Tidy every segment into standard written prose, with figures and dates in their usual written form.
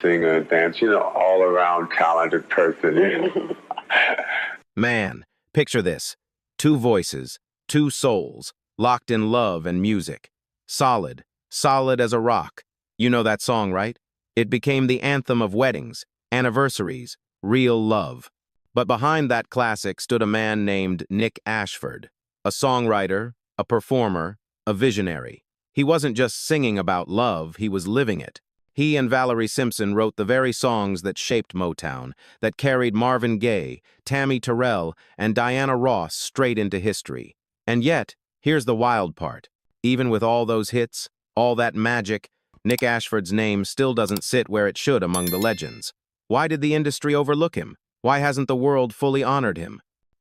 singer and dance, all around talented person. Man, picture this. Two voices, two souls, locked in love and music. Solid, solid as a rock. You know that song, right? It became the anthem of weddings, anniversaries, real love. But behind that classic stood a man named Nick Ashford, a songwriter, a performer, a visionary. He wasn't just singing about love, he was living it. He and Valerie Simpson wrote the very songs that shaped Motown, that carried Marvin Gaye, Tammy Terrell, and Diana Ross straight into history. And yet, here's the wild part. Even with all those hits, all that magic, Nick Ashford's name still doesn't sit where it should among the legends. Why did the industry overlook him? Why hasn't the world fully honored him?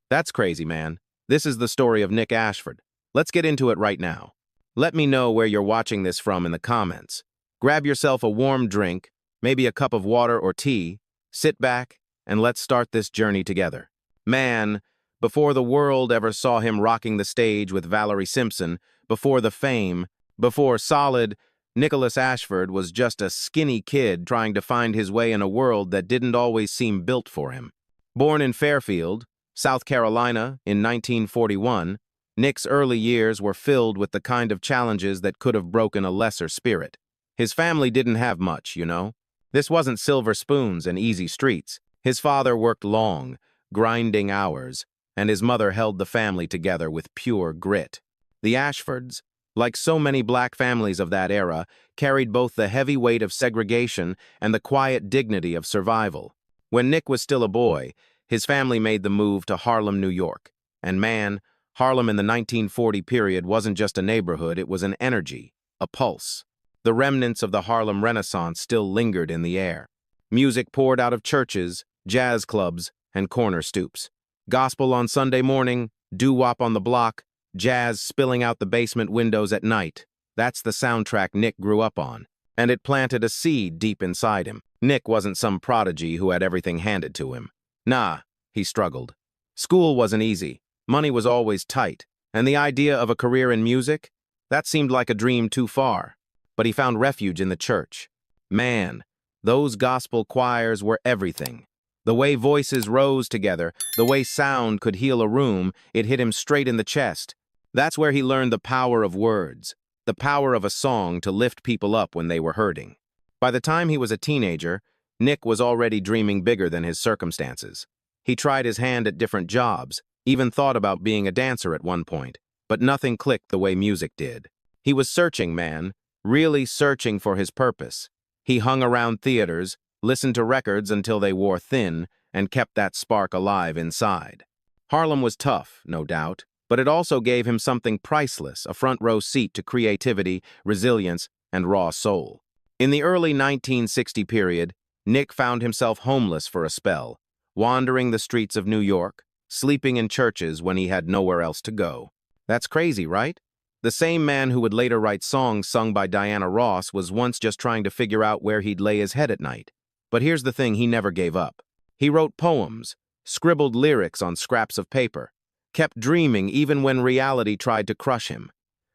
That's crazy, man. This is the story of Nick Ashford. Let's get into it right now. Let me know where you're watching this from in the comments. Grab yourself a warm drink, maybe a cup of water or tea, sit back, and let's start this journey together. Man, before the world ever saw him rocking the stage with Valerie Simpson, before the fame, before solid, Nicholas Ashford was just a skinny kid trying to find his way in a world that didn't always seem built for him. Born in Fairfield, South Carolina, in 1941, Nick's early years were filled with the kind of challenges that could have broken a lesser spirit. His family didn't have much, you know. This wasn't silver spoons and easy streets. His father worked long, grinding hours, and his mother held the family together with pure grit. The Ashfords, like so many black families of that era, carried both the heavy weight of segregation and the quiet dignity of survival. When Nick was still a boy, his family made the move to Harlem, New York. And man, Harlem in the 1940 period wasn't just a neighborhood, it was an energy, a pulse. The remnants of the Harlem Renaissance still lingered in the air. Music poured out of churches, jazz clubs, and corner stoops. Gospel on Sunday morning, doo-wop on the block, jazz spilling out the basement windows at night. That's the soundtrack Nick grew up on, and it planted a seed deep inside him. Nick wasn't some prodigy who had everything handed to him. Nah, he struggled. School wasn't easy, money was always tight, and the idea of a career in music? That seemed like a dream too far. But he found refuge in the church. Man, those gospel choirs were everything. The way voices rose together, the way sound could heal a room, it hit him straight in the chest. That's where he learned the power of words, the power of a song to lift people up when they were hurting. By the time he was a teenager, Nick was already dreaming bigger than his circumstances. He tried his hand at different jobs, even thought about being a dancer at one point, but nothing clicked the way music did. He was searching, man. Really searching for his purpose. He hung around theaters, listened to records until they wore thin, and kept that spark alive inside. Harlem was tough, no doubt, but it also gave him something priceless, a front-row seat to creativity, resilience, and raw soul. In the early 1960 period, Nick found himself homeless for a spell, wandering the streets of New York, sleeping in churches when he had nowhere else to go. That's crazy, right? The same man who would later write songs sung by Diana Ross was once just trying to figure out where he'd lay his head at night. But here's the thing, he never gave up. He wrote poems, scribbled lyrics on scraps of paper, kept dreaming even when reality tried to crush him.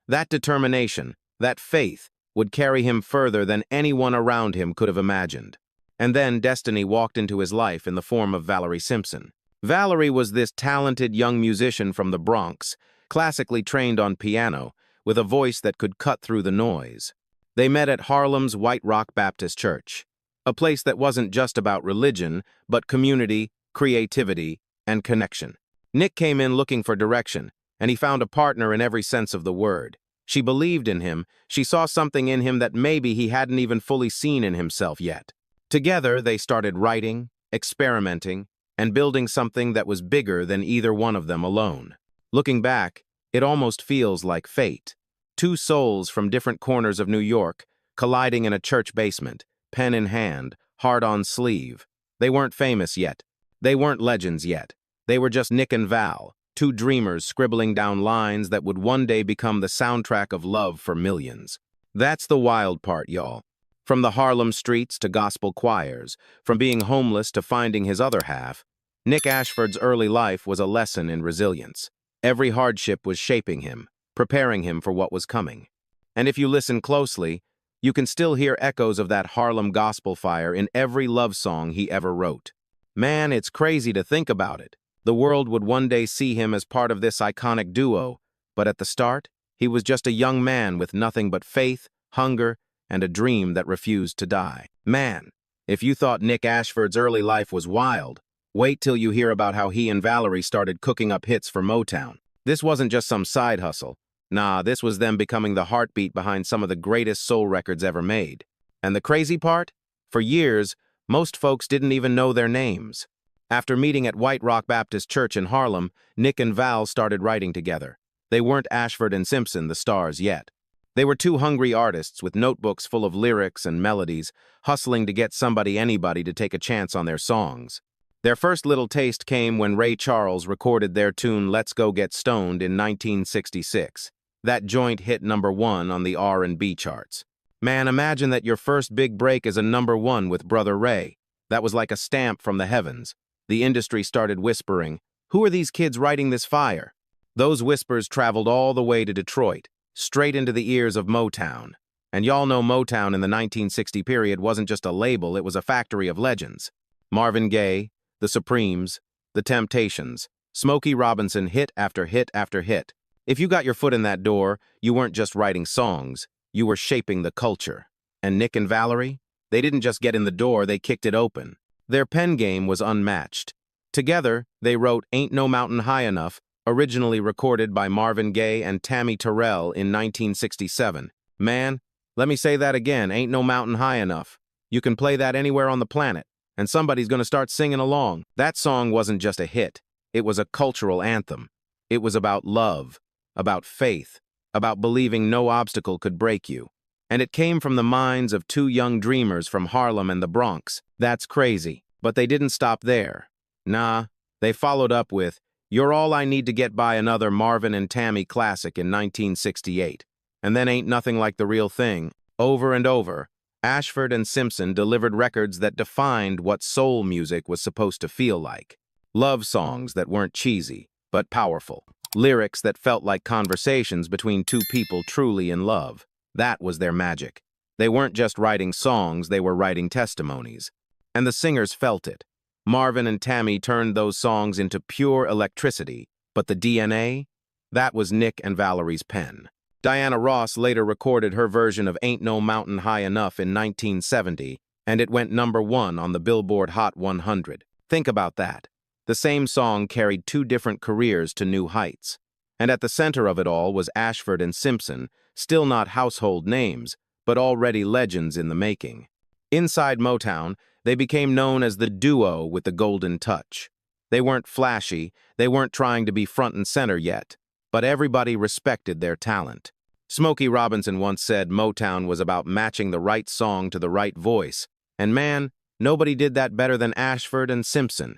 That determination, that faith, would carry him further than anyone around him could have imagined. And then destiny walked into his life in the form of Valerie Simpson. Valerie was this talented young musician from the Bronx, classically trained on piano, with a voice that could cut through the noise. They met at Harlem's White Rock Baptist Church, a place that wasn't just about religion, but community, creativity, and connection. Nick came in looking for direction, and he found a partner in every sense of the word. She believed in him, she saw something in him that maybe he hadn't even fully seen in himself yet. Together, they started writing, experimenting, and building something that was bigger than either one of them alone. Looking back, it almost feels like fate. Two souls from different corners of New York, colliding in a church basement, pen in hand, heart on sleeve. They weren't famous yet. They weren't legends yet. They were just Nick and Val, two dreamers scribbling down lines that would one day become the soundtrack of love for millions. That's the wild part, y'all. From the Harlem streets to gospel choirs, from being homeless to finding his other half, Nick Ashford's early life was a lesson in resilience. Every hardship was shaping him, preparing him for what was coming. And if you listen closely, You can still hear echoes of that Harlem gospel fire in every love song he ever wrote. Man, it's crazy to think about it. The world would one day see him as part of this iconic duo, but at the start, he was just a young man with nothing but faith, hunger, and a dream that refused to die. Man, if you thought Nick Ashford's early life was wild, wait till you hear about how he and Valerie started cooking up hits for Motown. This wasn't just some side hustle. Nah, this was them becoming the heartbeat behind some of the greatest soul records ever made. And the crazy part? For years, most folks didn't even know their names. After meeting at White Rock Baptist Church in Harlem, Nick and Val started writing together. They weren't Ashford and Simpson, the stars, yet. They were two hungry artists with notebooks full of lyrics and melodies, hustling to get anybody to take a chance on their songs. Their first little taste came when Ray Charles recorded their tune Let's Go Get Stoned in 1966. That joint hit #1 on the R&B charts. Man, imagine that your first big break is a #1 with Brother Ray. That was like a stamp from the heavens. The industry started whispering, "Who are these kids writing this fire?" Those whispers traveled all the way to Detroit, straight into the ears of Motown. And y'all know Motown in the 1960 period wasn't just a label, it was a factory of legends. Marvin Gaye, the Supremes, the Temptations, Smokey Robinson, hit after hit after hit. If you got your foot in that door, you weren't just writing songs, you were shaping the culture. And Nick and Valerie? They didn't just get in the door, they kicked it open. Their pen game was unmatched. Together, they wrote Ain't No Mountain High Enough, originally recorded by Marvin Gaye and Tammy Terrell in 1967. Man, let me say that again, Ain't No Mountain High Enough. You can play that anywhere on the planet, and somebody's gonna start singing along. That song wasn't just a hit, it was a cultural anthem. It was about love, about faith, about believing no obstacle could break you. And it came from the minds of two young dreamers from Harlem and the Bronx. That's crazy. But they didn't stop there. Nah, they followed up with You're All I Need to Get By, another Marvin and Tammy classic in 1968. And then Ain't Nothing Like the Real Thing. Over and over, Ashford and Simpson delivered records that defined what soul music was supposed to feel like. Love songs that weren't cheesy, but powerful. Lyrics that felt like conversations between two people truly in love. That was their magic. They weren't just writing songs, they were writing testimonies. And the singers felt it. Marvin and Tammy turned those songs into pure electricity, but the DNA? That was Nick and Valerie's pen. Diana Ross later recorded her version of Ain't No Mountain High Enough in 1970, and it went #1 on the Billboard Hot 100. Think about that. The same song carried two different careers to new heights. And at the center of it all was Ashford and Simpson, still not household names, but already legends in the making. Inside Motown, they became known as the duo with the golden touch. They weren't flashy, they weren't trying to be front and center yet, but everybody respected their talent. Smokey Robinson once said Motown was about matching the right song to the right voice, and man, nobody did that better than Ashford and Simpson.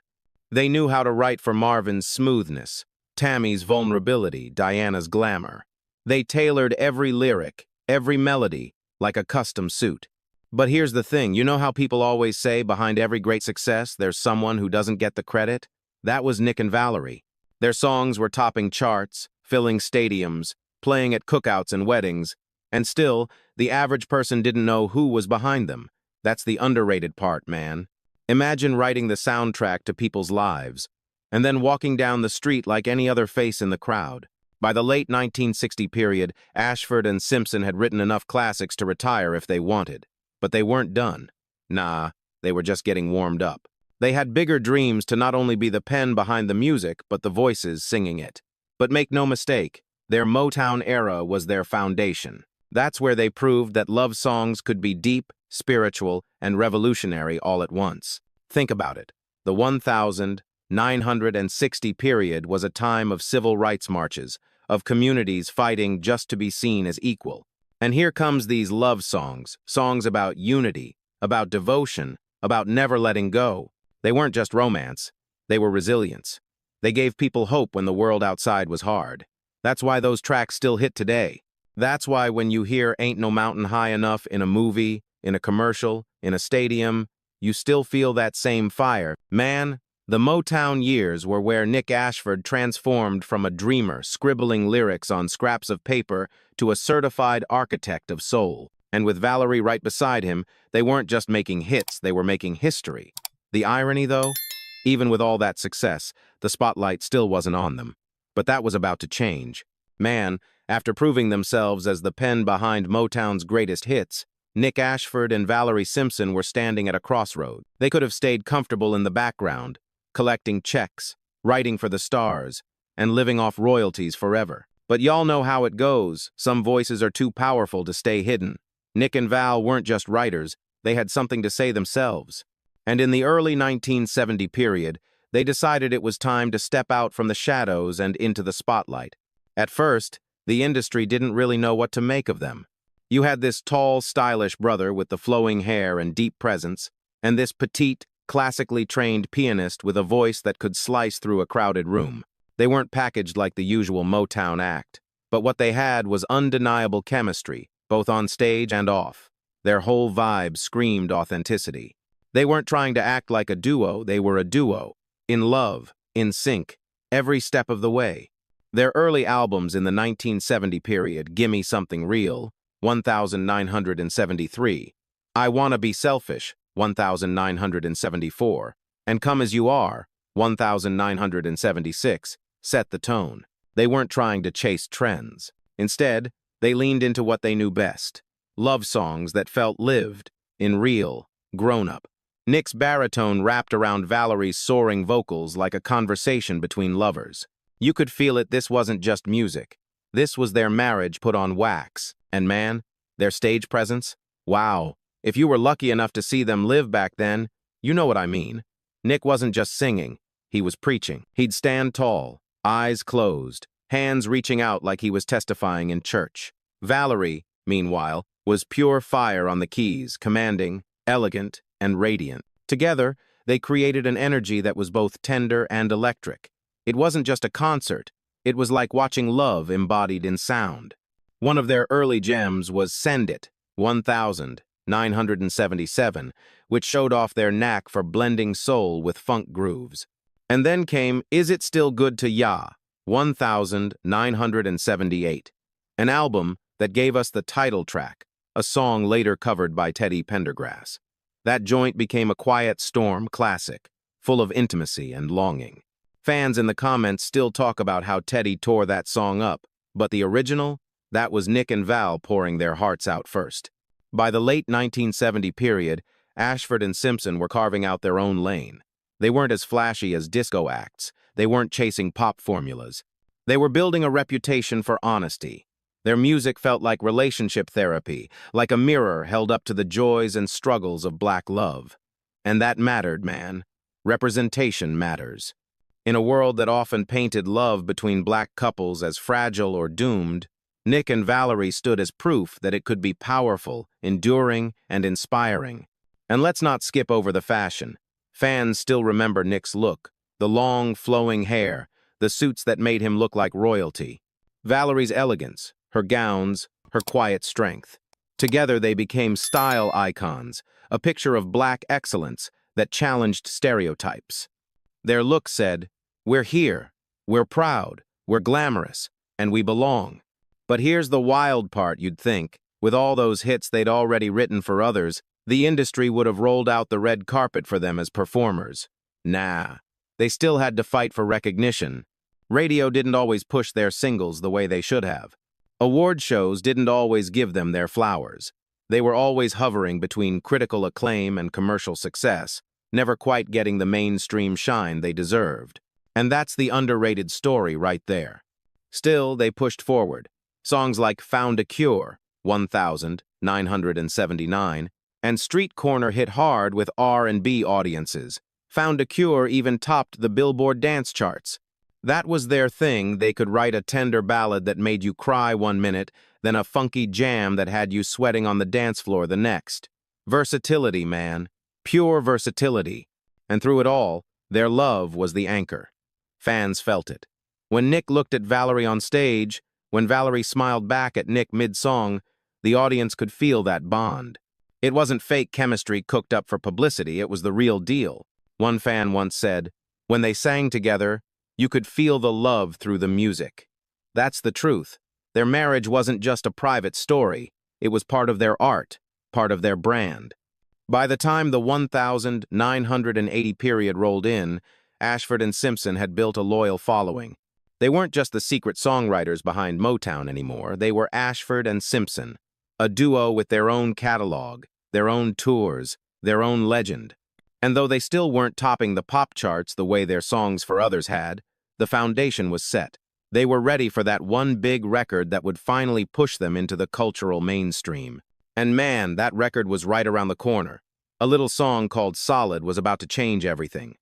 They knew how to write for Marvin's smoothness, Tammy's vulnerability, Diana's glamour. They tailored every lyric, every melody, like a custom suit. But here's the thing, you know how people always say behind every great success there's someone who doesn't get the credit? That was Nick and Valerie. Their songs were topping charts, filling stadiums, playing at cookouts and weddings, and still, the average person didn't know who was behind them. That's the underrated part, man. Imagine writing the soundtrack to people's lives, and then walking down the street like any other face in the crowd. By the late 1960 period, Ashford and Simpson had written enough classics to retire if they wanted. But they weren't done. Nah, they were just getting warmed up. They had bigger dreams to not only be the pen behind the music, but the voices singing it. But make no mistake, their Motown era was their foundation. That's where they proved that love songs could be deep, spiritual, and revolutionary all at once. Think about it. The 1960 period was a time of civil rights marches, of communities fighting just to be seen as equal. And here comes these love songs, songs about unity, about devotion, about never letting go. They weren't just romance, they were resilience. They gave people hope when the world outside was hard. That's why those tracks still hit today. That's why when you hear Ain't No Mountain High Enough in a movie, in a commercial, in a stadium, you still feel that same fire. Man, the Motown years were where Nick Ashford transformed from a dreamer scribbling lyrics on scraps of paper to a certified architect of soul. And with Valerie right beside him, they weren't just making hits, they were making history. The irony, though? Even with all that success, the spotlight still wasn't on them. But that was about to change. Man, after proving themselves as the pen behind Motown's greatest hits, Nick Ashford and Valerie Simpson were standing at a crossroad. They could have stayed comfortable in the background, collecting checks, writing for the stars, and living off royalties forever. But y'all know how it goes. Some voices are too powerful to stay hidden. Nick and Val weren't just writers, they had something to say themselves. And in the early 1970 period, they decided it was time to step out from the shadows and into the spotlight. At first, the industry didn't really know what to make of them. You had this tall, stylish brother with the flowing hair and deep presence, and this petite, classically trained pianist with a voice that could slice through a crowded room. They weren't packaged like the usual Motown act, but what they had was undeniable chemistry, both on stage and off. Their whole vibe screamed authenticity. They weren't trying to act like a duo, they were a duo, in love, in sync, every step of the way. Their early albums in the 1970 period, Gimme Something Real, 1973, I Wanna Be Selfish, 1974, and Come As You Are, 1976, set the tone. They weren't trying to chase trends. Instead, they leaned into what they knew best. Love songs that felt lived, in real, grown-up. Nick's baritone wrapped around Valerie's soaring vocals like a conversation between lovers. You could feel it, this wasn't just music. This was their marriage put on wax. And man, their stage presence? Wow. If you were lucky enough to see them live back then, you know what I mean. Nick wasn't just singing, he was preaching. He'd stand tall, eyes closed, hands reaching out like he was testifying in church. Valerie, meanwhile, was pure fire on the keys, commanding, elegant, and radiant. Together, they created an energy that was both tender and electric. It wasn't just a concert, it was like watching love embodied in sound. One of their early gems was Send It, 1977, which showed off their knack for blending soul with funk grooves. And then came Is It Still Good to Ya, 1978, an album that gave us the title track, a song later covered by Teddy Pendergrass. That joint became a quiet storm classic, full of intimacy and longing. Fans in the comments still talk about how Teddy tore that song up, but the original? That was Nick and Val pouring their hearts out first. By the late 1970 period, Ashford and Simpson were carving out their own lane. They weren't as flashy as disco acts. They weren't chasing pop formulas. They were building a reputation for honesty. Their music felt like relationship therapy, like a mirror held up to the joys and struggles of black love. And that mattered, man. Representation matters. In a world that often painted love between black couples as fragile or doomed, Nick and Valerie stood as proof that it could be powerful, enduring, and inspiring. And let's not skip over the fashion. Fans still remember Nick's look, the long, flowing hair, the suits that made him look like royalty. Valerie's elegance, her gowns, her quiet strength. Together they became style icons, a picture of black excellence that challenged stereotypes. Their look said, "We're here, we're proud, we're glamorous, and we belong." But here's the wild part, you'd think. With all those hits they'd already written for others, the industry would have rolled out the red carpet for them as performers. Nah, they still had to fight for recognition. Radio didn't always push their singles the way they should have. Award shows didn't always give them their flowers. They were always hovering between critical acclaim and commercial success, never quite getting the mainstream shine they deserved. And that's the underrated story right there. Still, they pushed forward. Songs like Found a Cure, 1979, and Street Corner hit hard with R&B audiences. Found a Cure even topped the Billboard dance charts. That was their thing. They could write a tender ballad that made you cry one minute, then a funky jam that had you sweating on the dance floor the next. Versatility, man. Pure versatility. And through it all, their love was the anchor. Fans felt it. When Nick looked at Valerie on stage, when Valerie smiled back at Nick mid-song, the audience could feel that bond. It wasn't fake chemistry cooked up for publicity, it was the real deal. One fan once said, "When they sang together, you could feel the love through the music." That's the truth. Their marriage wasn't just a private story, It was part of their art, part of their brand. By the time the 1980 period rolled in, Ashford and Simpson had built a loyal following. They weren't just the secret songwriters behind Motown anymore, they were Ashford and Simpson, a duo with their own catalog, their own tours, their own legend. And though they still weren't topping the pop charts the way their songs for others had, the foundation was set. They were ready for that one big record that would finally push them into the cultural mainstream. And man, that record was right around the corner. A little song called Solid was about to change everything.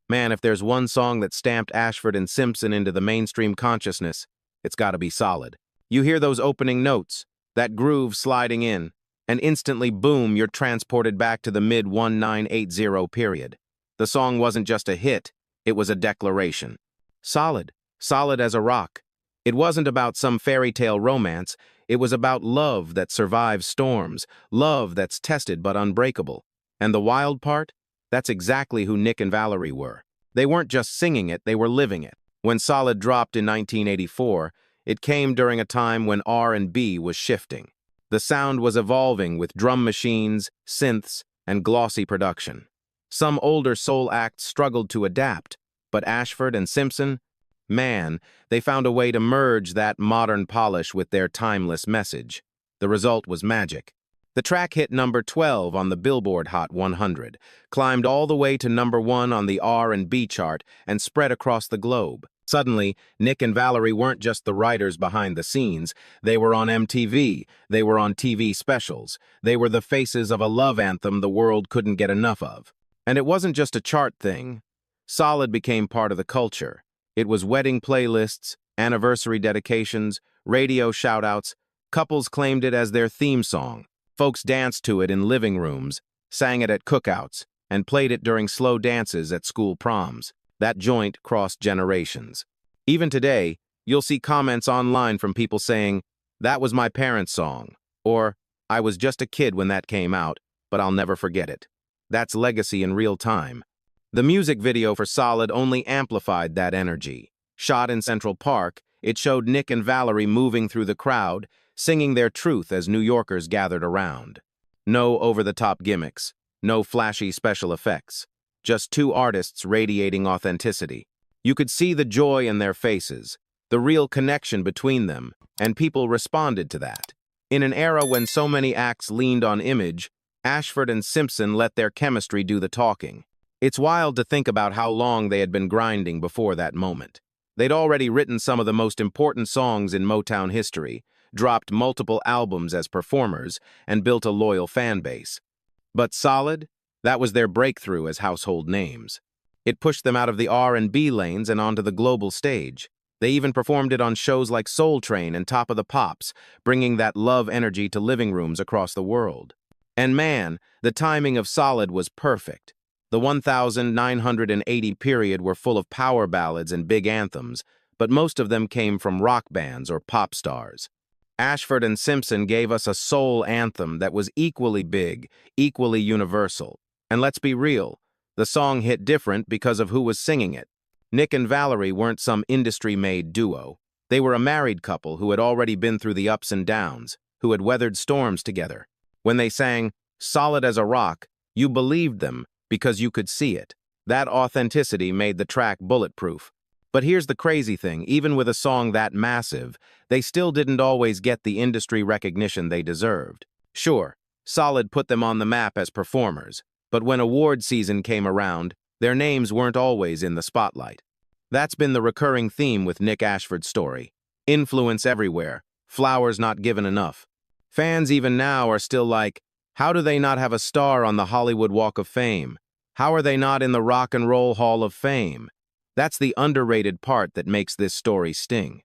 Man, if there's one song that stamped Ashford and Simpson into the mainstream consciousness, it's gotta be Solid. You hear those opening notes, that groove sliding in, and instantly, boom, you're transported back to the mid-1980 period. The song wasn't just a hit, it was a declaration. Solid, solid as a rock. It wasn't about some fairy tale romance, it was about love that survives storms, love that's tested but unbreakable. And the wild part? That's exactly who Nick and Valerie were. They weren't just singing it, they were living it. When Solid dropped in 1984, it came during a time when R&B was shifting. The sound was evolving with drum machines, synths, and glossy production. Some older soul acts struggled to adapt, but Ashford and Simpson, man, they found a way to merge that modern polish with their timeless message. The result was magic. The track hit number 12 on the Billboard Hot 100, climbed all the way to number 1 on the R&B chart, and spread across the globe. Suddenly, Nick and Valerie weren't just the writers behind the scenes. They were on MTV, they were on TV specials. They were the faces of a love anthem the world couldn't get enough of. And it wasn't just a chart thing. Solid became part of the culture. It was wedding playlists, anniversary dedications, radio shoutouts. Couples claimed it as their theme song. Folks danced to it in living rooms, sang it at cookouts, and played it during slow dances at school proms. That joint crossed generations. Even today, you'll see comments online from people saying, "That was my parents' song," or "I was just a kid when that came out, but I'll never forget it." That's legacy in real time. The music video for Solid only amplified that energy. Shot in Central Park, it showed Nick and Valerie moving through the crowd, singing their truth as New Yorkers gathered around. No over-the-top gimmicks, no flashy special effects, just two artists radiating authenticity. You could see the joy in their faces, the real connection between them, and people responded to that. In an era when so many acts leaned on image, Ashford and Simpson let their chemistry do the talking. It's wild to think about how long they had been grinding before that moment. They'd already written some of the most important songs in Motown history, dropped multiple albums as performers, and built a loyal fan base. But Solid? That was their breakthrough as household names. It pushed them out of the R&B lanes and onto the global stage. They even performed it on shows like Soul Train and Top of the Pops, bringing that love energy to living rooms across the world. And man, the timing of Solid was perfect. The 1980 period were full of power ballads and big anthems, but most of them came from rock bands or pop stars. Ashford and Simpson gave us a soul anthem that was equally big, equally universal. And let's be real, the song hit different because of who was singing it. Nick and Valerie weren't some industry-made duo. They were a married couple who had already been through the ups and downs, who had weathered storms together. When they sang "Solid as a Rock," you believed them because you could see it. That authenticity made the track bulletproof. But here's the crazy thing, even with a song that massive, they still didn't always get the industry recognition they deserved. Sure, Solid put them on the map as performers, but when award season came around, their names weren't always in the spotlight. That's been the recurring theme with Nick Ashford's story. Influence everywhere, flowers not given enough. Fans even now are still like, how do they not have a star on the Hollywood Walk of Fame? How are they not in the Rock and Roll Hall of Fame? That's the underrated part that makes this story sting.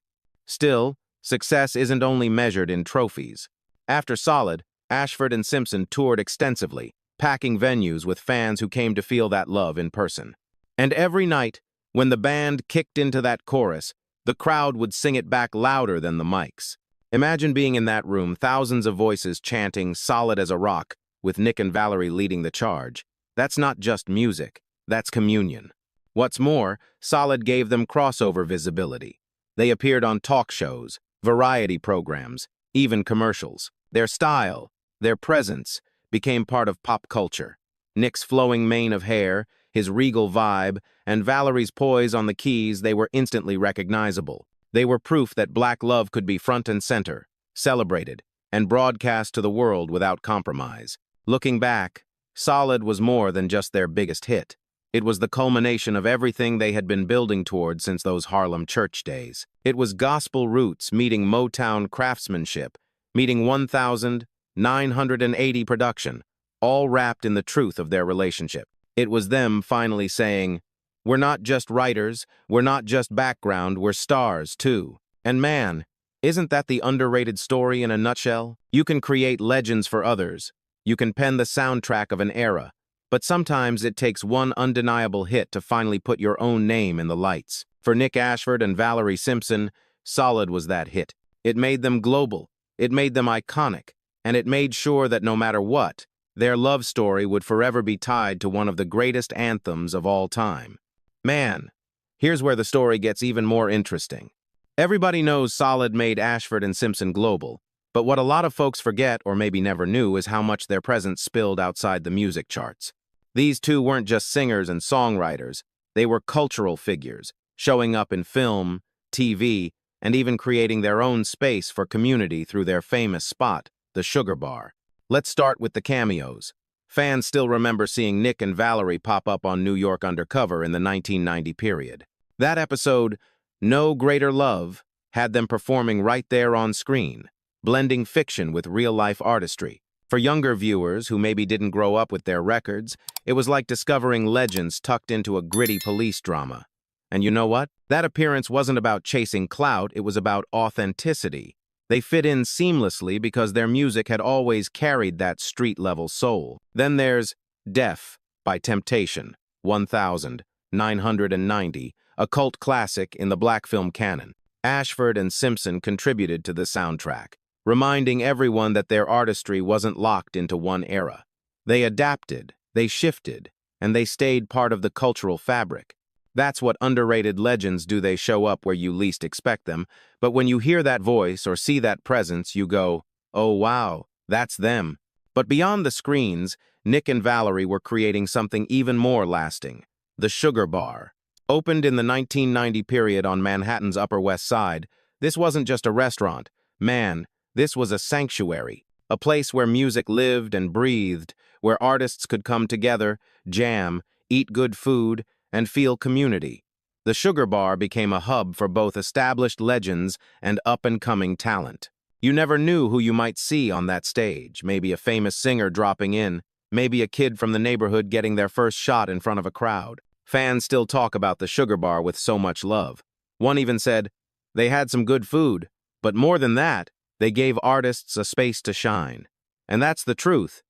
Still, success isn't only measured in trophies. After Solid, Ashford and Simpson toured extensively, packing venues with fans who came to feel that love in person. And every night, when the band kicked into that chorus, the crowd would sing it back louder than the mics. Imagine being in that room, thousands of voices chanting "Solid as a Rock," with Nick and Valerie leading the charge. That's not just music, that's communion. What's more, Solid gave them crossover visibility. They appeared on talk shows, variety programs, even commercials. Their style, their presence, became part of pop culture. Nick's flowing mane of hair, his regal vibe, and Valerie's poise on the keys, they were instantly recognizable. They were proof that black love could be front and center, celebrated, and broadcast to the world without compromise. Looking back, Solid was more than just their biggest hit. It was the culmination of everything they had been building toward since those Harlem church days. It was gospel roots meeting Motown craftsmanship, meeting 1,980 production, all wrapped in the truth of their relationship. It was them finally saying, "We're not just writers, we're not just background, we're stars too." And man, isn't that the underrated story in a nutshell? You can create legends for others. You can pen the soundtrack of an era. But sometimes it takes one undeniable hit to finally put your own name in the lights. For Nick Ashford and Valerie Simpson, Solid was that hit. It made them global, it made them iconic, and it made sure that no matter what, their love story would forever be tied to one of the greatest anthems of all time. Man, here's where the story gets even more interesting. Everybody knows Solid made Ashford and Simpson global, but what a lot of folks forget or maybe never knew is how much their presence spilled outside the music charts. These two weren't just singers and songwriters, they were cultural figures, showing up in film, TV, and even creating their own space for community through their famous spot, the Sugar Bar. Let's start with the cameos. Fans still remember seeing Nick and Valerie pop up on New York Undercover in the 1990 period. That episode, No Greater Love, had them performing right there on screen, blending fiction with real-life artistry. For younger viewers who maybe didn't grow up with their records, it was like discovering legends tucked into a gritty police drama. And you know what? That appearance wasn't about chasing clout, it was about authenticity. They fit in seamlessly because their music had always carried that street-level soul. Then there's Def by Temptation, 1990, a cult classic in the black film canon. Ashford and Simpson contributed to the soundtrack, reminding everyone that their artistry wasn't locked into one era. They adapted, they shifted, and they stayed part of the cultural fabric. That's what underrated legends do. They show up where you least expect them, but when you hear that voice or see that presence, you go, "Oh wow, that's them." But beyond the screens, Nick and Valerie were creating something even more lasting. The Sugar Bar. Opened in the 1990 period on Manhattan's Upper West Side, this wasn't just a restaurant. Man, this was a sanctuary, a place where music lived and breathed, where artists could come together, jam, eat good food, and feel community. The Sugar Bar became a hub for both established legends and up-and-coming talent. You never knew who you might see on that stage, maybe a famous singer dropping in, maybe a kid from the neighborhood getting their first shot in front of a crowd. Fans still talk about the Sugar Bar with so much love. One even said, "They had some good food, but more than that, they gave artists a space to shine." And that's the truth.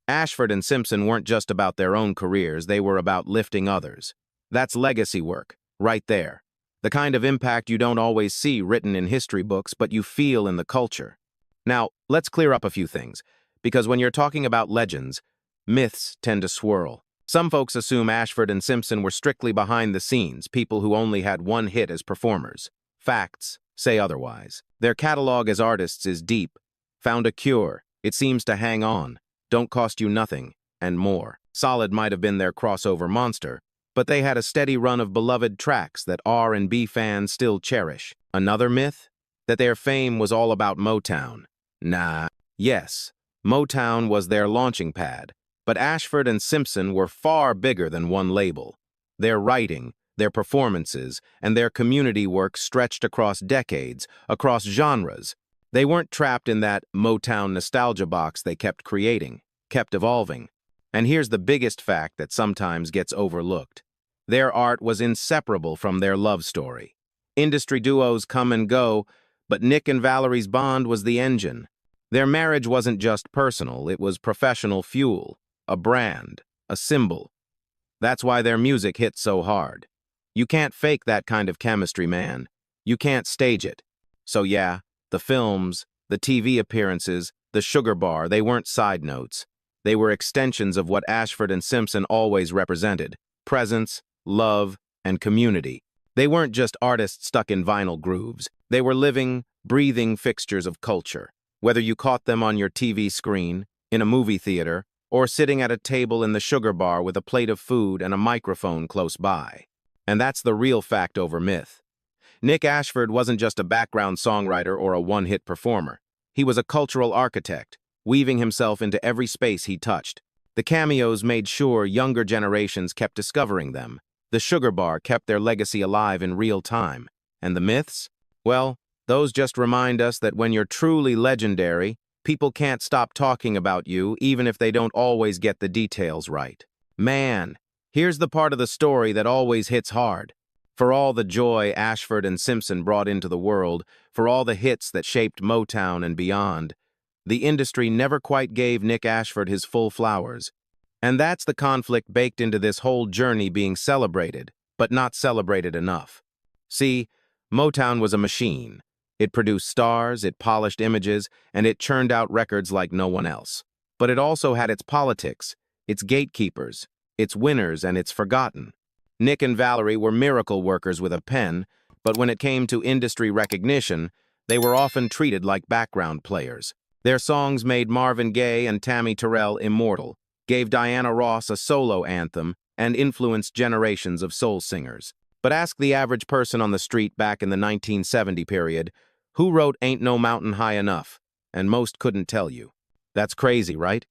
Ashford and Simpson weren't just about their own careers, they were about lifting others. That's legacy work, right there. The kind of impact you don't always see written in history books, but you feel in the culture. Now, let's clear up a few things, because when you're talking about legends, myths tend to swirl. Some folks assume Ashford and Simpson were strictly behind the scenes, people who only had one hit as performers. Facts say otherwise. Their catalog as artists is deep. Found a cure, it seems to hang on, don't cost you nothing, and more. Solid might have been their crossover monster, but they had a steady run of beloved tracks that R&B fans still cherish. Another myth? That their fame was all about Motown. Nah. Yes, Motown was their launching pad, but Ashford and Simpson were far bigger than one label. Their writing, their performances, and their community work stretched across decades, across genres. They weren't trapped in that Motown nostalgia box. They kept creating, kept evolving. And here's the biggest fact that sometimes gets overlooked. Their art was inseparable from their love story. Industry duos come and go, but Nick and Valerie's bond was the engine. Their marriage wasn't just personal, it was professional fuel, a brand, a symbol. That's why their music hit so hard. You can't fake that kind of chemistry, man. You can't stage it. So yeah, the films, the TV appearances, the Sugar Bar, they weren't side notes. They were extensions of what Ashford and Simpson always represented: presence, love, and community. They weren't just artists stuck in vinyl grooves. They were living, breathing fixtures of culture. Whether you caught them on your TV screen, in a movie theater, or sitting at a table in the sugar bar with a plate of food and a microphone close by. And that's the real fact over myth. Nick Ashford wasn't just a background songwriter or a one-hit performer. He was a cultural architect, weaving himself into every space he touched. The cameos made sure younger generations kept discovering them. The sugar bar kept their legacy alive in real time. And the myths? Well, those just remind us that when you're truly legendary, people can't stop talking about you even if they don't always get the details right. Man, here's the part of the story that always hits hard. For all the joy Ashford and Simpson brought into the world, for all the hits that shaped Motown and beyond, the industry never quite gave Nick Ashford his full flowers. And that's the conflict baked into this whole journey, being celebrated, but not celebrated enough. See, Motown was a machine. It produced stars, it polished images, and it churned out records like no one else. But it also had its politics, its gatekeepers, its winners, and its forgotten. Nick and Valerie were miracle workers with a pen, but when it came to industry recognition, they were often treated like background players. Their songs made Marvin Gaye and Tammy Terrell immortal, gave Diana Ross a solo anthem, and influenced generations of soul singers. But ask the average person on the street back in the 1970 period, who wrote Ain't No Mountain High Enough? And most couldn't tell you. That's crazy, right?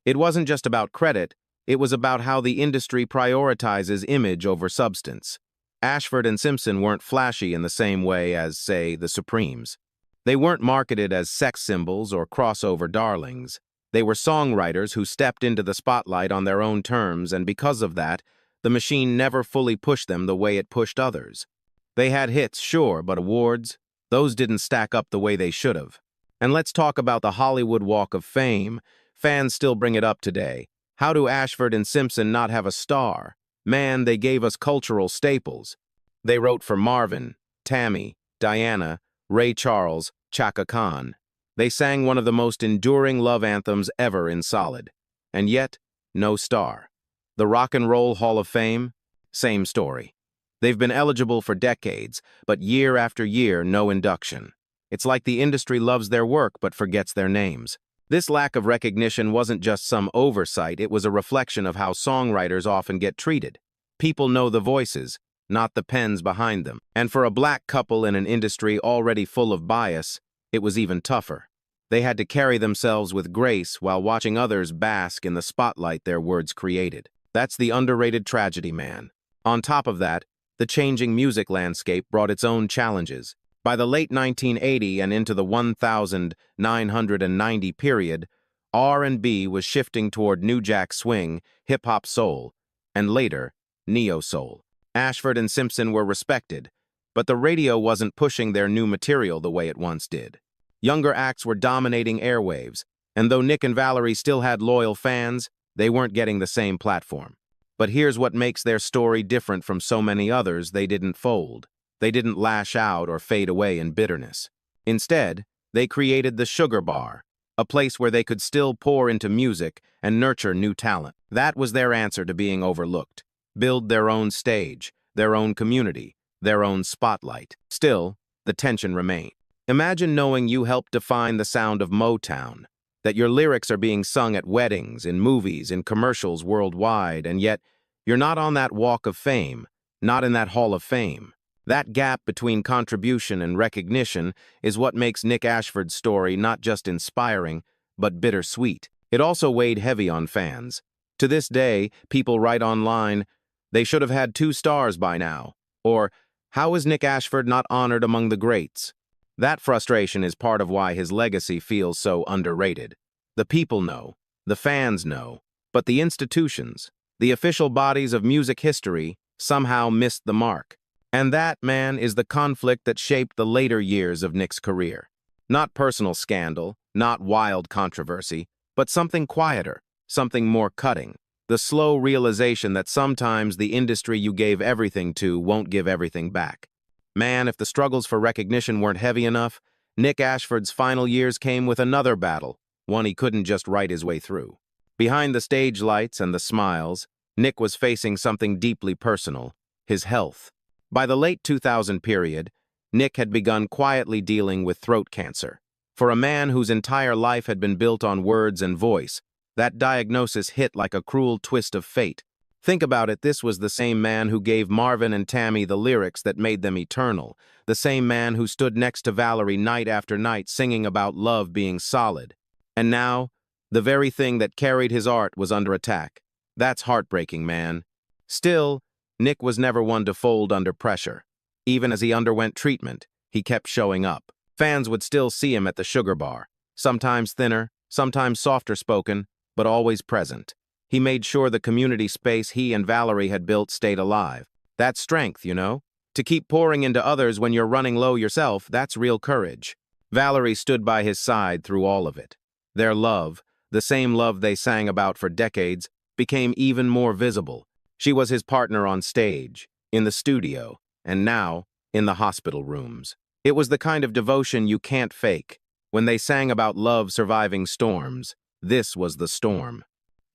It wasn't just about credit, it was about how the industry prioritizes image over substance. Ashford and Simpson weren't flashy in the same way as, say, the Supremes. They weren't marketed as sex symbols or crossover darlings. They were songwriters who stepped into the spotlight on their own terms, and because of that, the machine never fully pushed them the way it pushed others. They had hits, sure, but awards? Those didn't stack up the way they should have. And let's talk about the Hollywood Walk of Fame. Fans still bring it up today. How do Ashford and Simpson not have a star? Man, they gave us cultural staples. They wrote for Marvin, Tammy, Diana, Ray Charles, Chaka Khan. They sang one of the most enduring love anthems ever in Solid. And yet, no star. The Rock and Roll Hall of Fame? Same story. They've been eligible for decades, but year after year, no induction. It's like the industry loves their work but forgets their names. This lack of recognition wasn't just some oversight, it was a reflection of how songwriters often get treated. People know the voices, not the pens behind them. And for a black couple in an industry already full of bias, it was even tougher. They had to carry themselves with grace while watching others bask in the spotlight their words created. That's the underrated tragedy, man. On top of that, the changing music landscape brought its own challenges. By the late 1980 and into the 1990 period, R&B was shifting toward New Jack Swing, hip-hop soul, and later, neo-soul. Ashford and Simpson were respected, but the radio wasn't pushing their new material the way it once did. Younger acts were dominating airwaves, and though Nick and Valerie still had loyal fans, they weren't getting the same platform. But here's what makes their story different from so many others: they didn't fold. They didn't lash out or fade away in bitterness. Instead, they created the Sugar Bar, a place where they could still pour into music and nurture new talent. That was their answer to being overlooked. Build their own stage, their own community, their own spotlight. Still, the tension remained. Imagine knowing you helped define the sound of Motown, that your lyrics are being sung at weddings, in movies, in commercials worldwide, and yet you're not on that walk of fame, not in that hall of fame. That gap between contribution and recognition is what makes Nick Ashford's story not just inspiring, but bittersweet. It also weighed heavy on fans. To this day, people write online, "They should have had 2 stars by now," or "How is Nick Ashford not honored among the greats?" That frustration is part of why his legacy feels so underrated. The people know, the fans know, but the institutions, the official bodies of music history, somehow missed the mark. And that, man, is the conflict that shaped the later years of Nick's career. Not personal scandal, not wild controversy, but something quieter, something more cutting. The slow realization that sometimes the industry you gave everything to won't give everything back. Man, if the struggles for recognition weren't heavy enough, Nick Ashford's final years came with another battle, one he couldn't just write his way through. Behind the stage lights and the smiles, Nick was facing something deeply personal: his health. By the late 2000 period, Nick had begun quietly dealing with throat cancer. For a man whose entire life had been built on words and voice, that diagnosis hit like a cruel twist of fate. Think about it, this was the same man who gave Marvin and Tammy the lyrics that made them eternal, the same man who stood next to Valerie night after night singing about love being solid. And now, the very thing that carried his art was under attack. That's heartbreaking, man. Still, Nick was never one to fold under pressure. Even as he underwent treatment, he kept showing up. Fans would still see him at the Sugar Bar, sometimes thinner, sometimes softer spoken, but always present. He made sure the community space he and Valerie had built stayed alive. That's strength, you know? To keep pouring into others when you're running low yourself, that's real courage. Valerie stood by his side through all of it. Their love, the same love they sang about for decades, became even more visible. She was his partner on stage, in the studio, and now, in the hospital rooms. It was the kind of devotion you can't fake. When they sang about love surviving storms, this was the storm.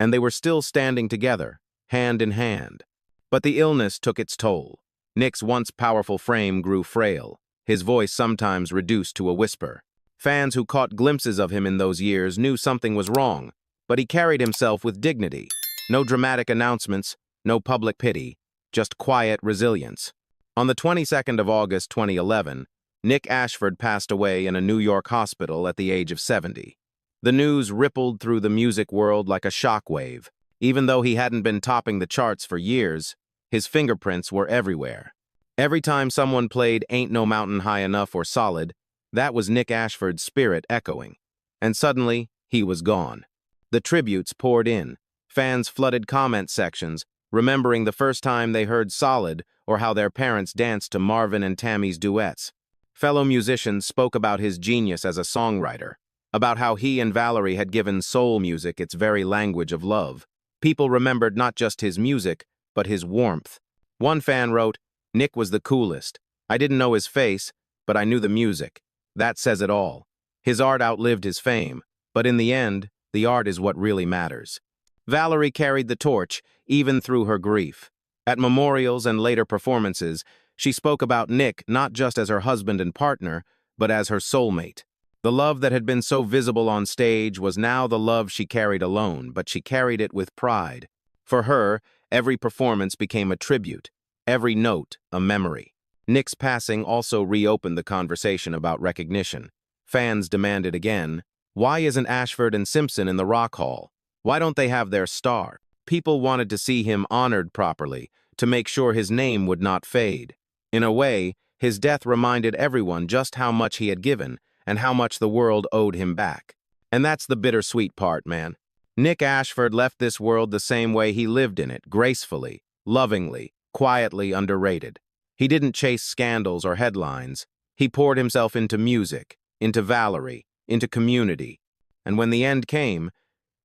And they were still standing together, hand in hand. But the illness took its toll. Nick's once powerful frame grew frail, his voice sometimes reduced to a whisper. Fans who caught glimpses of him in those years knew something was wrong, but he carried himself with dignity. No dramatic announcements, no public pity, just quiet resilience. On the 22nd of August 2011, Nick Ashford passed away in a New York hospital at the age of 70. The news rippled through the music world like a shockwave. Even though he hadn't been topping the charts for years, his fingerprints were everywhere. Every time someone played Ain't No Mountain High Enough or Solid, that was Nick Ashford's spirit echoing. And suddenly, he was gone. The tributes poured in. Fans flooded comment sections, remembering the first time they heard Solid or how their parents danced to Marvin and Tammy's duets. Fellow musicians spoke about his genius as a songwriter, about how he and Valerie had given soul music its very language of love. People remembered not just his music, but his warmth. One fan wrote, "Nick was the coolest. I didn't know his face, but I knew the music. That says it all. His art outlived his fame, but in the end, the art is what really matters." Valerie carried the torch, even through her grief. At memorials and later performances, she spoke about Nick not just as her husband and partner, but as her soulmate. The love that had been so visible on stage was now the love she carried alone, but she carried it with pride. For her, every performance became a tribute, every note a memory. Nick's passing also reopened the conversation about recognition. Fans demanded again, why isn't Ashford and Simpson in the Rock Hall? Why don't they have their star? People wanted to see him honored properly, to make sure his name would not fade. In a way, his death reminded everyone just how much he had given, and how much the world owed him back. And that's the bittersweet part, man. Nick Ashford left this world the same way he lived in it, gracefully, lovingly, quietly underrated. He didn't chase scandals or headlines. He poured himself into music, into Valerie, into community. And when the end came,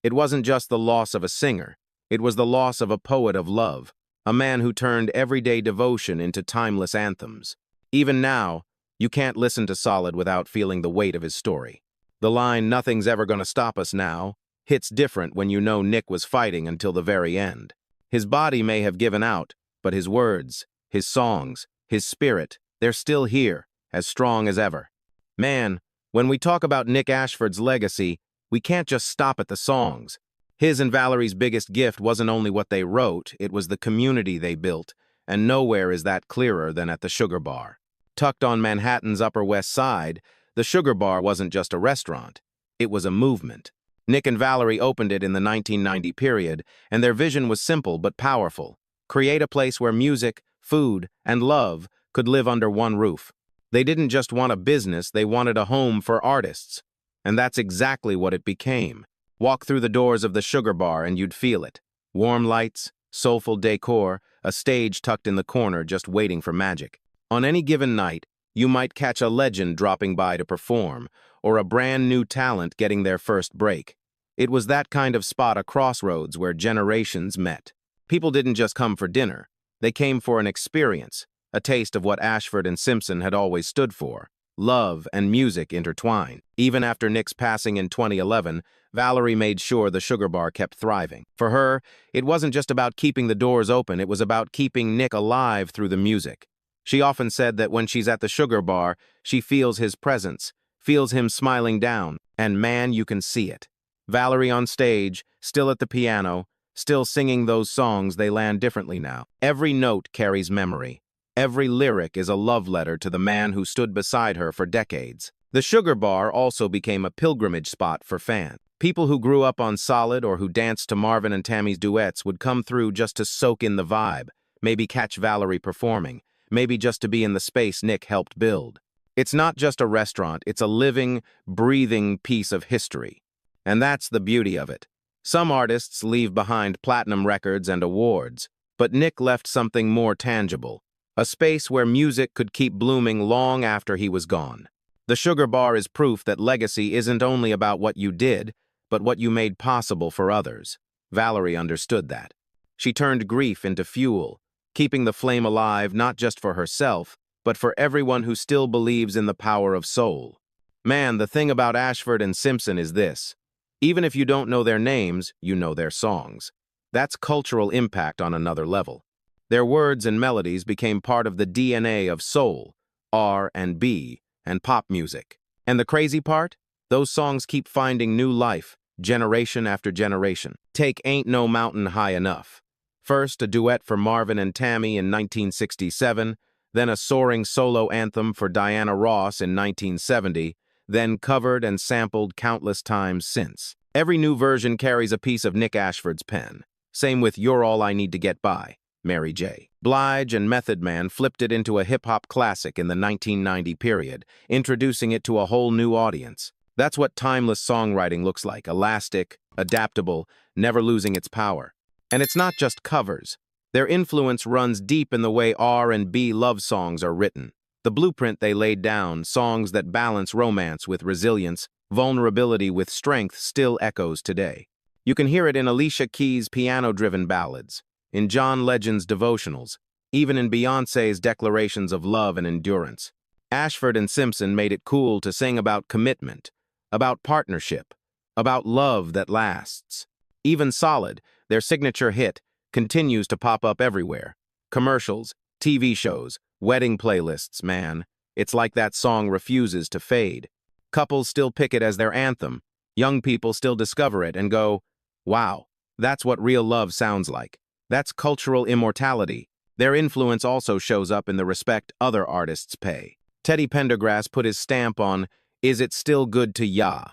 it wasn't just the loss of a singer. It was the loss of a poet of love, a man who turned everyday devotion into timeless anthems. Even now, you can't listen to Solid without feeling the weight of his story. The line, "Nothing's ever gonna stop us now," hits different when you know Nick was fighting until the very end. His body may have given out, but his words, his songs, his spirit, they're still here, as strong as ever. Man, when we talk about Nick Ashford's legacy, we can't just stop at the songs. His and Valerie's biggest gift wasn't only what they wrote, it was the community they built, and nowhere is that clearer than at the Sugar Bar. Tucked on Manhattan's Upper West Side, the Sugar Bar wasn't just a restaurant. It was a movement. Nick and Valerie opened it in the 1990 period, and their vision was simple but powerful. Create a place where music, food, and love could live under one roof. They didn't just want a business, they wanted a home for artists. And that's exactly what it became. Walk through the doors of the Sugar Bar and you'd feel it. Warm lights, soulful decor, a stage tucked in the corner just waiting for magic. On any given night, you might catch a legend dropping by to perform, or a brand new talent getting their first break. It was that kind of spot, a crossroads where generations met. People didn't just come for dinner. They came for an experience, a taste of what Ashford and Simpson had always stood for. Love and music intertwined. Even after Nick's passing in 2011, Valerie made sure the Sugar Bar kept thriving. For her, it wasn't just about keeping the doors open, it was about keeping Nick alive through the music. She often said that when she's at the Sugar Bar, she feels his presence, feels him smiling down, and man, you can see it. Valerie on stage, still at the piano, still singing those songs, they land differently now. Every note carries memory. Every lyric is a love letter to the man who stood beside her for decades. The Sugar Bar also became a pilgrimage spot for fans. People who grew up on Solid or who danced to Marvin and Tammy's duets would come through just to soak in the vibe, maybe catch Valerie performing, maybe just to be in the space Nick helped build. It's not just a restaurant, it's a living, breathing piece of history. And that's the beauty of it. Some artists leave behind platinum records and awards, but Nick left something more tangible, a space where music could keep blooming long after he was gone. The Sugar Bar is proof that legacy isn't only about what you did, but what you made possible for others. Valerie understood that. She turned grief into fuel, keeping the flame alive not just for herself, but for everyone who still believes in the power of soul. Man, the thing about Ashford and Simpson is this. Even if you don't know their names, you know their songs. That's cultural impact on another level. Their words and melodies became part of the DNA of soul, R&B, and pop music. And the crazy part? Those songs keep finding new life, generation after generation. Take Ain't No Mountain High Enough. First, a duet for Marvin and Tammy in 1967, then a soaring solo anthem for Diana Ross in 1970, then covered and sampled countless times since. Every new version carries a piece of Nick Ashford's pen. Same with You're All I Need to Get By, Mary J. Blige and Method Man flipped it into a hip-hop classic in the 1990 period, introducing it to a whole new audience. That's what timeless songwriting looks like, elastic, adaptable, never losing its power. And it's not just covers. Their influence runs deep in the way R&B love songs are written. The blueprint they laid down, songs that balance romance with resilience, vulnerability with strength, still echoes today. You can hear it in Alicia Keys' piano-driven ballads, in John Legend's devotionals, even in Beyoncé's declarations of love and endurance. Ashford and Simpson made it cool to sing about commitment, about partnership, about love that lasts. Even Solid, their signature hit, continues to pop up everywhere. Commercials, TV shows, wedding playlists, man. It's like that song refuses to fade. Couples still pick it as their anthem. Young people still discover it and go, wow, that's what real love sounds like. That's cultural immortality. Their influence also shows up in the respect other artists pay. Teddy Pendergrass put his stamp on Is It Still Good to Ya?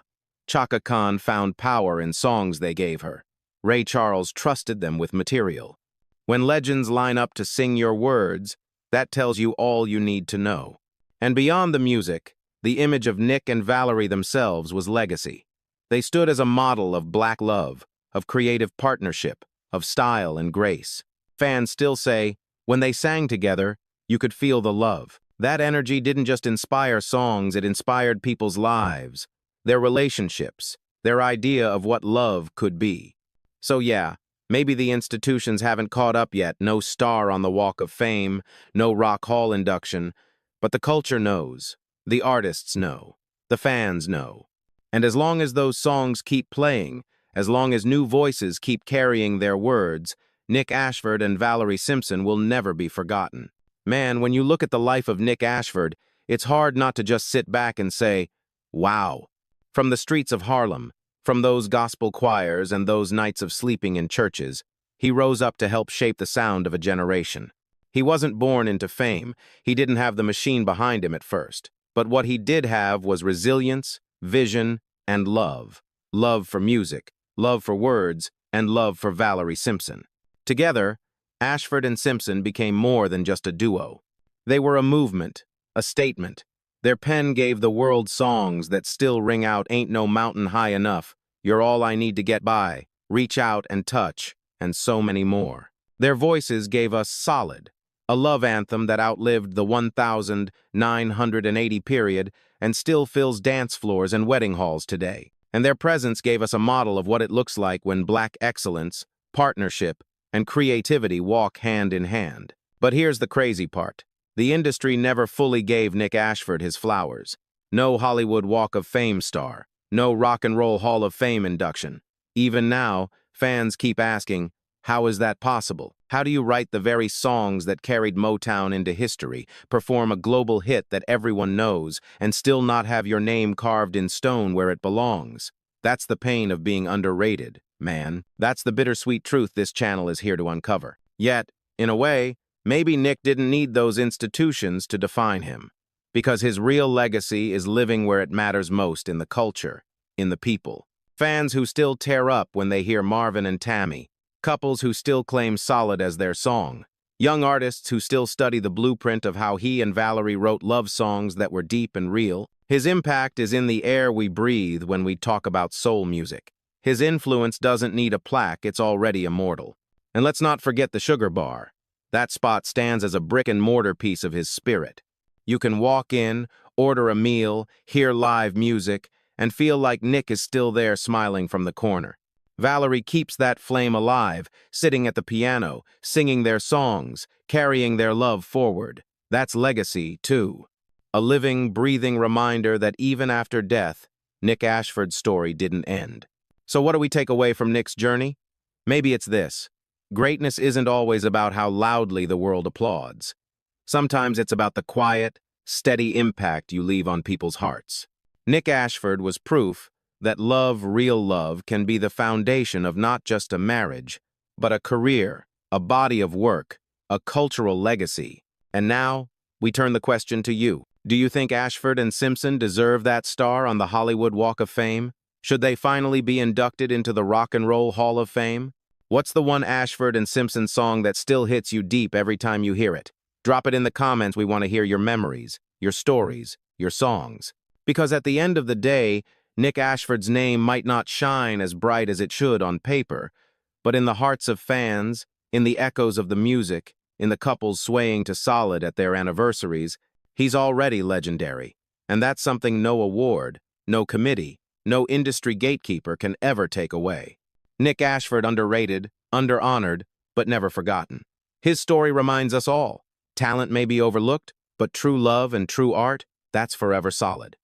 Chaka Khan found power in songs they gave her. Ray Charles trusted them with material. When legends line up to sing your words, that tells you all you need to know. And beyond the music, the image of Nick and Valerie themselves was legacy. They stood as a model of black love, of creative partnership, of style and grace. Fans still say, when they sang together, you could feel the love. That energy didn't just inspire songs, it inspired people's lives, their relationships, their idea of what love could be. So yeah, maybe the institutions haven't caught up yet, no star on the Walk of Fame, no Rock Hall induction, but the culture knows, the artists know, the fans know. And as long as those songs keep playing, as long as new voices keep carrying their words, Nick Ashford and Valerie Simpson will never be forgotten. Man, when you look at the life of Nick Ashford, it's hard not to just sit back and say, wow. From the streets of Harlem, from those gospel choirs and those nights of sleeping in churches, he rose up to help shape the sound of a generation. He wasn't born into fame. He didn't have the machine behind him at first. But what he did have was resilience, vision, and love. Love for music, love for words, and love for Valerie Simpson. Together, Ashford and Simpson became more than just a duo. They were a movement, a statement. Their pen gave the world songs that still ring out Ain't No Mountain High Enough, You're All I Need to Get By, Reach Out and Touch, and so many more. Their voices gave us Solid, a love anthem that outlived the 1980 period and still fills dance floors and wedding halls today. And their presence gave us a model of what it looks like when black excellence, partnership, and creativity walk hand in hand. But here's the crazy part. The industry never fully gave Nick Ashford his flowers. No Hollywood Walk of Fame star. No Rock and Roll Hall of Fame induction. Even now, fans keep asking, How is that possible? How do you write the very songs that carried Motown into history, perform a global hit that everyone knows, and still not have your name carved in stone where it belongs? That's the pain of being underrated, man. That's the bittersweet truth this channel is here to uncover. Yet, in a way, maybe Nick didn't need those institutions to define him, because his real legacy is living where it matters most, in the culture, in the people. Fans who still tear up when they hear Marvin and Tammy, couples who still claim Solid as their song, young artists who still study the blueprint of how he and Valerie wrote love songs that were deep and real. His impact is in the air we breathe when we talk about soul music. His influence doesn't need a plaque, it's already immortal. And let's not forget the Sugar Bar. That spot stands as a brick-and-mortar piece of his spirit. You can walk in, order a meal, hear live music, and feel like Nick is still there smiling from the corner. Valerie keeps that flame alive, sitting at the piano, singing their songs, carrying their love forward. That's legacy, too. A living, breathing reminder that even after death, Nick Ashford's story didn't end. So what do we take away from Nick's journey? Maybe it's this. Greatness isn't always about how loudly the world applauds. Sometimes it's about the quiet, steady impact you leave on people's hearts. Nick Ashford was proof that love, real love, can be the foundation of not just a marriage, but a career, a body of work, a cultural legacy. And now, we turn the question to you. Do you think Ashford and Simpson deserve that star on the Hollywood Walk of Fame? Should they finally be inducted into the Rock and Roll Hall of Fame? What's the one Ashford and Simpson song that still hits you deep every time you hear it? Drop it in the comments. We want to hear your memories, your stories, your songs. Because at the end of the day, Nick Ashford's name might not shine as bright as it should on paper, but in the hearts of fans, in the echoes of the music, in the couples swaying to Solid at their anniversaries, he's already legendary. And that's something no award, no committee, no industry gatekeeper can ever take away. Nick Ashford underrated, under-honored, but never forgotten. His story reminds us all. Talent may be overlooked, but true love and true art, that's forever solid.